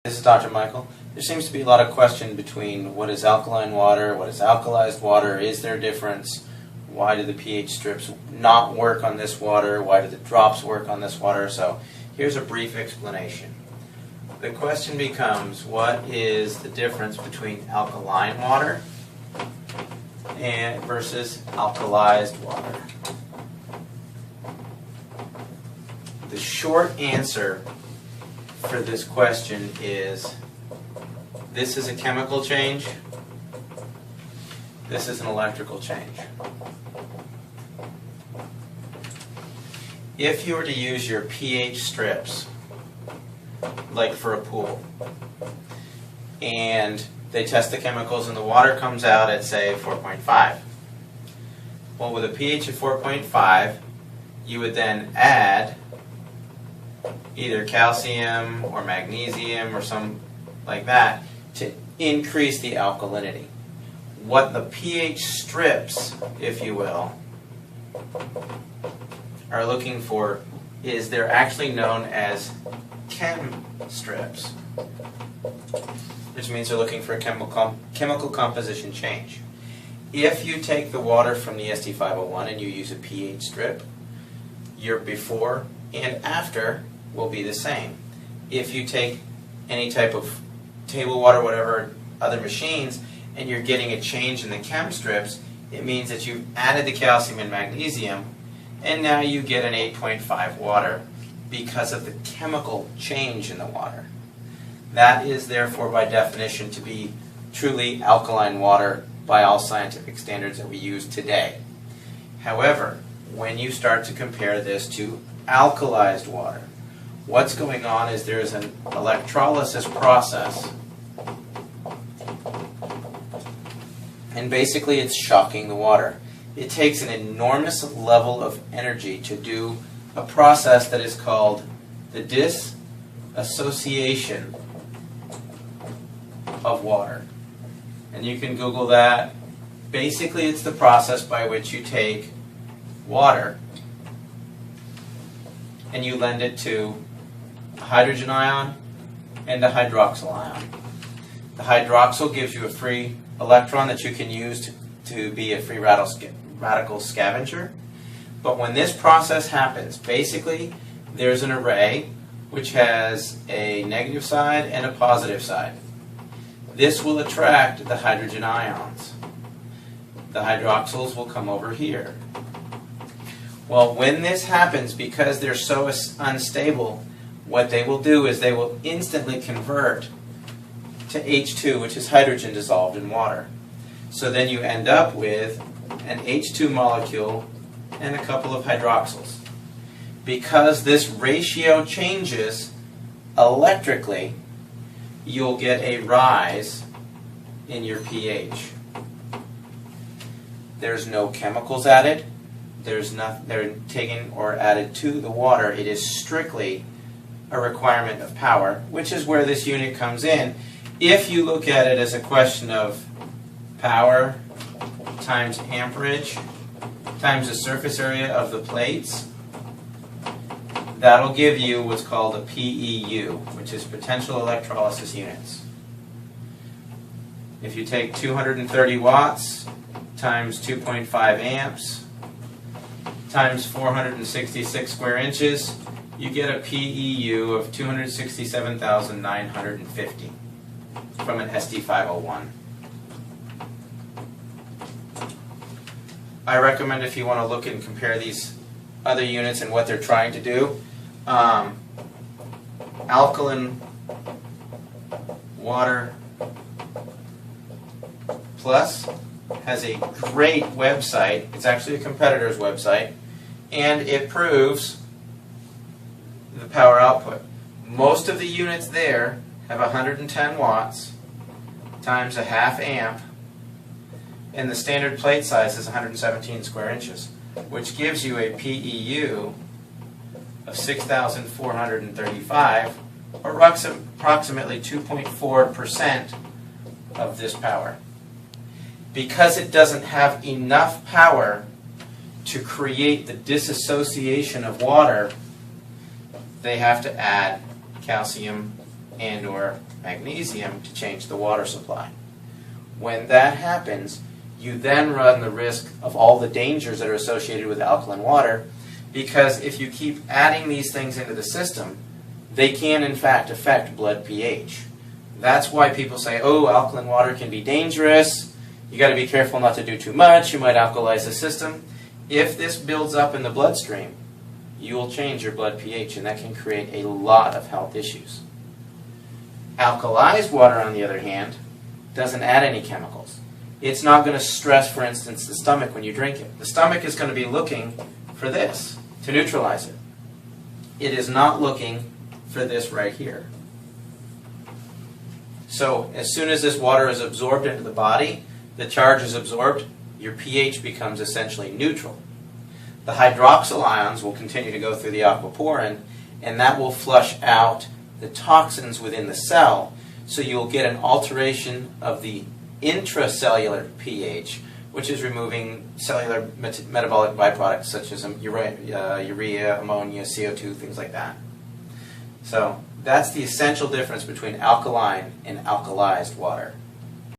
This is Dr. Michael. There seems to be a lot of question between what is alkaline water, what is alkalized water, is there a difference, why do the pH strips not work on this water, why do the drops work on this water. So here's a brief explanation. The question becomes, what is the difference between alkaline water versus alkalized water? The short answer for this question is this is a chemical change, this is an electrical change. If you were to use your pH strips, like for a pool, and they test the chemicals and the water comes out at, say, 4.5. Well, with a pH of 4.5, you would then add either calcium or magnesium or some like that to increase the alkalinity. What the pH strips, if you will, are looking for is they're actually known as chem strips, which means they're looking for a chemical composition change. If you take the water from the SD501 and you use a pH strip, your before and after will be the same. If you take any type of table water, whatever other machines, and you're getting a change in the chem strips, it means that you've added the calcium and magnesium, and now you get an 8.5 water because of the chemical change in the water. That is therefore by definition to be truly alkaline water by all scientific standards that we use today. However, when you start to compare this to alkalized water, what's going on is there's an electrolysis process, and basically it's shocking the water. It takes an enormous level of energy to do a process that is called the dissociation of water. And you can Google that. Basically, it's the process by which you take water and you lend it to a hydrogen ion and a hydroxyl ion. The hydroxyl gives you a free electron that you can use to be a free radical scavenger. But when this process happens, basically there's an array which has a negative side and a positive side. This will attract the hydrogen ions. The hydroxyls will come over here. Well, when this happens, because they're so unstable, what they will do is they will instantly convert to H2, which is hydrogen dissolved in water. So then you end up with an H2 molecule and a couple of hydroxyls. Because this ratio changes electrically, you'll get a rise in your pH. There's no chemicals added. There's nothing they're taken or added to the water. It is strictly a requirement of power, which is where this unit comes in. If you look at it as a question of power times amperage times the surface area of the plates, that'll give you what's called a PEU, which is potential electrolysis units. If you take 230 watts times 2.5 amps times 466 square inches, you get a PEU of 267,950 from an SD501. I recommend, if you want to look and compare these other units and what they're trying to do, Alkaline Water Plus has a great website. It's actually a competitor's website, and it proves the power output. Most of the units there have 110 watts times a half amp, and the standard plate size is 117 square inches, which gives you a PEU of 6,435, or approximately 2.4% of this power. Because it doesn't have enough power to create the dissociation of water, they have to add calcium and or magnesium to change the water supply. When that happens, you then run the risk of all the dangers that are associated with alkaline water, because if you keep adding these things into the system, they can in fact affect blood pH. That's why people say, oh, alkaline water can be dangerous, you got to be careful not to do too much, you might alkalize the system. If this builds up in the bloodstream, you will change your blood pH, and that can create a lot of health issues. Alkalized water, on the other hand, doesn't add any chemicals. It's not going to stress, for instance, the stomach when you drink it. The stomach is going to be looking for this to neutralize it. It is not looking for this right here. So as soon as this water is absorbed into the body, the charge is absorbed, your pH becomes essentially neutral. The hydroxyl ions will continue to go through the aquaporin, and that will flush out the toxins within the cell, so you'll get an alteration of the intracellular pH, which is removing cellular metabolic byproducts such as urea, ammonia, CO2, things like that. So that's the essential difference between alkaline and alkalized water.